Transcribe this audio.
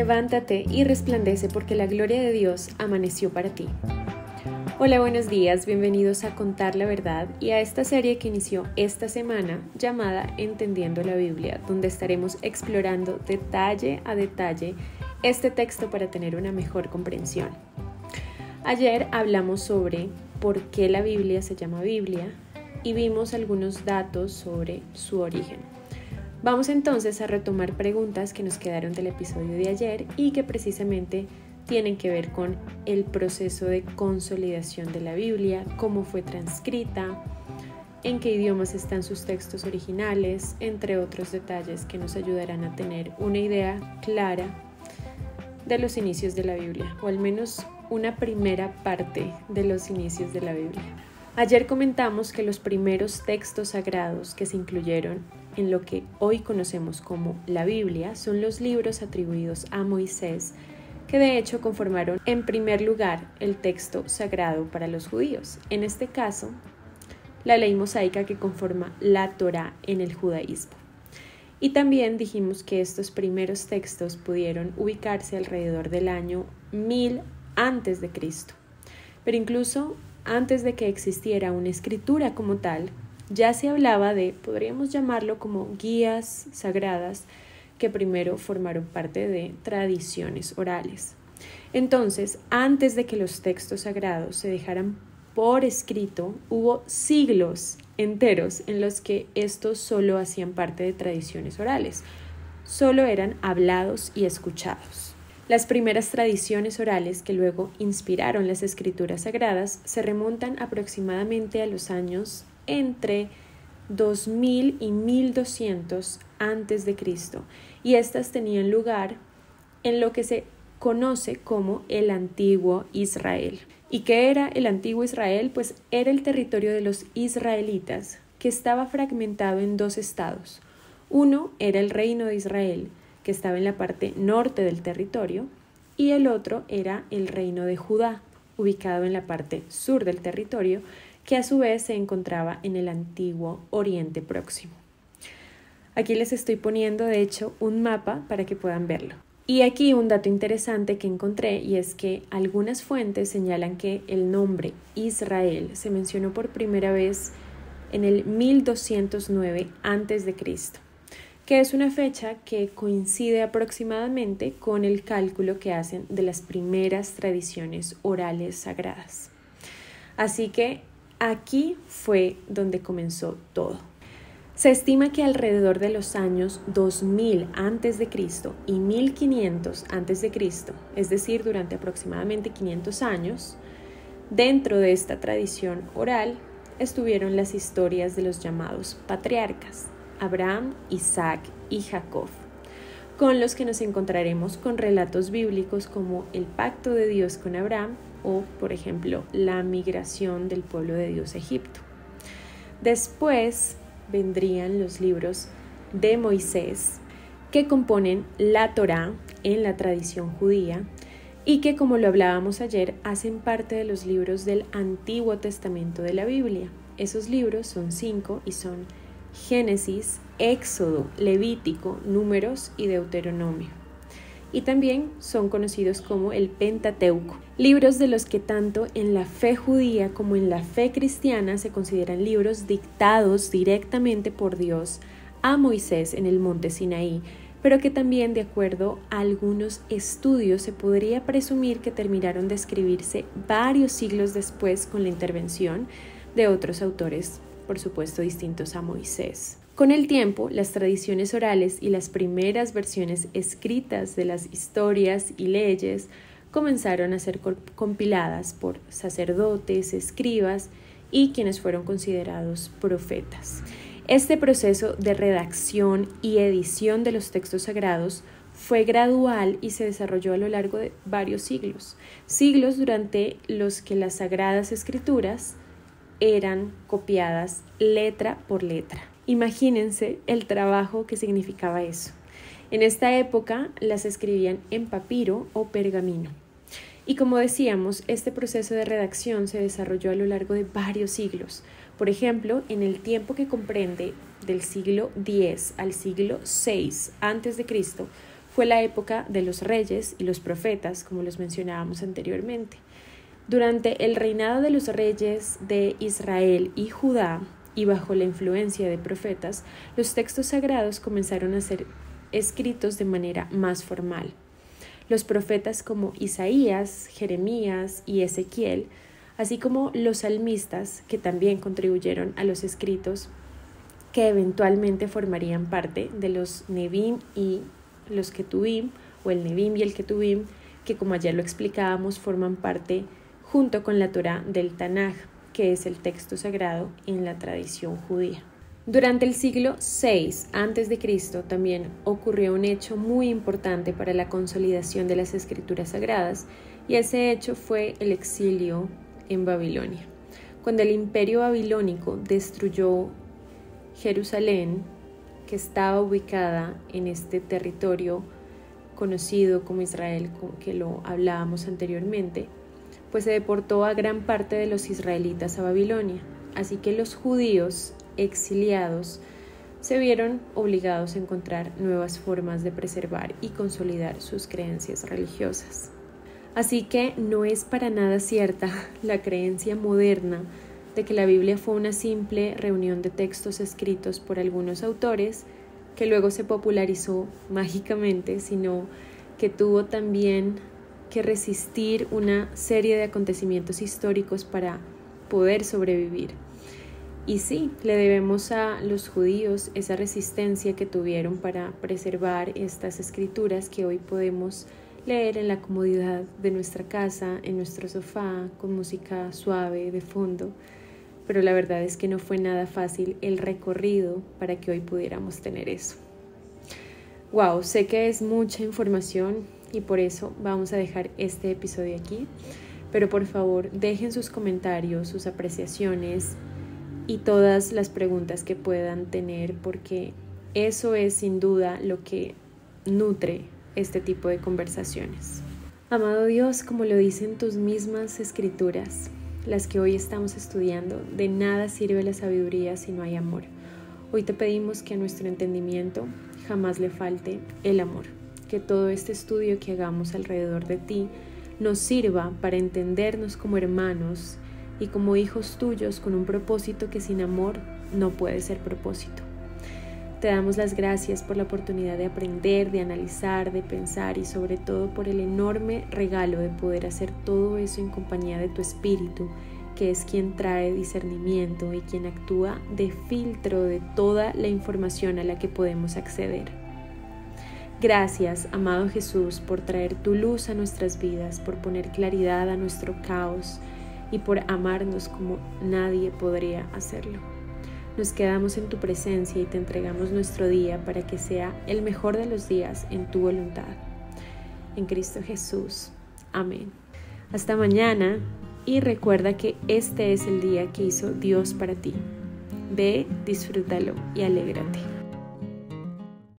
levántate y resplandece porque la gloria de Dios amaneció para ti. Hola, buenos días, bienvenidos a Contar la Verdad y a esta serie que inició esta semana llamada Entendiendo la Biblia, donde estaremos explorando detalle a detalle este texto para tener una mejor comprensión. Ayer hablamos sobre por qué la Biblia se llama Biblia y vimos algunos datos sobre su origen. Vamos entonces a retomar preguntas que nos quedaron del episodio de ayer y que precisamente tienen que ver con el proceso de consolidación de la Biblia, cómo fue transcrita, en qué idiomas están sus textos originales, entre otros detalles que nos ayudarán a tener una idea clara de los inicios de la Biblia, o al menos una primera parte de los inicios de la Biblia. Ayer comentamos que los primeros textos sagrados que se incluyeron en lo que hoy conocemos como la Biblia son los libros atribuidos a Moisés, que de hecho conformaron en primer lugar el texto sagrado para los judíos. En este caso, la ley mosaica que conforma la Torá en el judaísmo. Y también dijimos que estos primeros textos pudieron ubicarse alrededor del año 1000 antes de Cristo. Pero incluso antes de que existiera una escritura como tal, ya se hablaba de, podríamos llamarlo como guías sagradas, que primero formaron parte de tradiciones orales. Entonces, antes de que los textos sagrados se dejaran por escrito, hubo siglos enteros en los que estos solo hacían parte de tradiciones orales, solo eran hablados y escuchados. Las primeras tradiciones orales que luego inspiraron las escrituras sagradas se remontan aproximadamente a los años entre 2000 y 1200 antes de Cristo, y estas tenían lugar en lo que se conoce como el Antiguo Israel. ¿Y qué era el Antiguo Israel? Pues era el territorio de los israelitas, que estaba fragmentado en dos estados. Uno era el Reino de Israel, que estaba en la parte norte del territorio, y el otro era el Reino de Judá, ubicado en la parte sur del territorio, que a su vez se encontraba en el antiguo Oriente Próximo. Aquí les estoy poniendo, de hecho, un mapa para que puedan verlo. Y aquí un dato interesante que encontré, y es que algunas fuentes señalan que el nombre Israel se mencionó por primera vez en el 1209 a.C., que es una fecha que coincide aproximadamente con el cálculo que hacen de las primeras tradiciones orales sagradas. Así que aquí fue donde comenzó todo. Se estima que alrededor de los años 2000 a.C. y 1500 a.C., es decir, durante aproximadamente 500 años, dentro de esta tradición oral estuvieron las historias de los llamados patriarcas, Abraham, Isaac y Jacob, con los que nos encontraremos con relatos bíblicos como el pacto de Dios con Abraham o, por ejemplo, la migración del pueblo de Dios a Egipto. Después vendrían los libros de Moisés, que componen la Torá en la tradición judía y que, como lo hablábamos ayer, hacen parte de los libros del Antiguo Testamento de la Biblia. Esos libros son 5 y son Génesis, Éxodo, Levítico, Números y Deuteronomio. Y también son conocidos como el Pentateuco, libros de los que tanto en la fe judía como en la fe cristiana se consideran libros dictados directamente por Dios a Moisés en el monte Sinaí, pero que también, de acuerdo a algunos estudios, se podría presumir que terminaron de escribirse varios siglos después con la intervención de otros autores, por supuesto distintos a Moisés. Con el tiempo, las tradiciones orales y las primeras versiones escritas de las historias y leyes comenzaron a ser compiladas por sacerdotes, escribas y quienes fueron considerados profetas. Este proceso de redacción y edición de los textos sagrados fue gradual y se desarrolló a lo largo de varios siglos durante los que las sagradas escrituras eran copiadas letra por letra. Imagínense el trabajo que significaba eso. En esta época las escribían en papiro o pergamino. Y como decíamos, este proceso de redacción se desarrolló a lo largo de varios siglos. Por ejemplo, en el tiempo que comprende del siglo X al siglo VI a.C., fue la época de los reyes y los profetas, como los mencionábamos anteriormente. Durante el reinado de los reyes de Israel y Judá, y bajo la influencia de profetas, los textos sagrados comenzaron a ser escritos de manera más formal. Los profetas como Isaías, Jeremías y Ezequiel, así como los salmistas, que también contribuyeron a los escritos que eventualmente formarían parte de los Nevim y los Ketuvim, o el Nevim y el Ketuvim, que como ayer lo explicábamos, forman parte junto con la Torá del Tanaj, que es el texto sagrado en la tradición judía. Durante el siglo VI a.C. también ocurrió un hecho muy importante para la consolidación de las escrituras sagradas, y ese hecho fue el exilio en Babilonia. Cuando el imperio babilónico destruyó Jerusalén, que estaba ubicada en este territorio conocido como Israel, que lo hablábamos anteriormente, pues se deportó a gran parte de los israelitas a Babilonia. Así que los judíos exiliados se vieron obligados a encontrar nuevas formas de preservar y consolidar sus creencias religiosas. Así que no es para nada cierta la creencia moderna de que la Biblia fue una simple reunión de textos escritos por algunos autores que luego se popularizó mágicamente, sino que tuvo también que resistir una serie de acontecimientos históricos para poder sobrevivir. Y sí, le debemos a los judíos esa resistencia que tuvieron para preservar estas escrituras que hoy podemos leer en la comodidad de nuestra casa, en nuestro sofá, con música suave de fondo. Pero la verdad es que no fue nada fácil el recorrido para que hoy pudiéramos tener eso. Wow, sé que es mucha información y por eso vamos a dejar este episodio aquí. Pero por favor, dejen sus comentarios, sus apreciaciones y todas las preguntas que puedan tener, porque eso es sin duda lo que nutre este tipo de conversaciones. Amado Dios, como lo dicen tus mismas escrituras, las que hoy estamos estudiando, de nada sirve la sabiduría si no hay amor. Hoy te pedimos que a nuestro entendimiento jamás le falte el amor, que todo este estudio que hagamos alrededor de ti nos sirva para entendernos como hermanos y como hijos tuyos con un propósito que sin amor no puede ser propósito. Te damos las gracias por la oportunidad de aprender, de analizar, de pensar y sobre todo por el enorme regalo de poder hacer todo eso en compañía de tu Espíritu, que es quien trae discernimiento y quien actúa de filtro de toda la información a la que podemos acceder. Gracias, amado Jesús, por traer tu luz a nuestras vidas, por poner claridad a nuestro caos y por amarnos como nadie podría hacerlo. Nos quedamos en tu presencia y te entregamos nuestro día para que sea el mejor de los días en tu voluntad. En Cristo Jesús. Amén. Hasta mañana y recuerda que este es el día que hizo Dios para ti. Ve, disfrútalo y alégrate.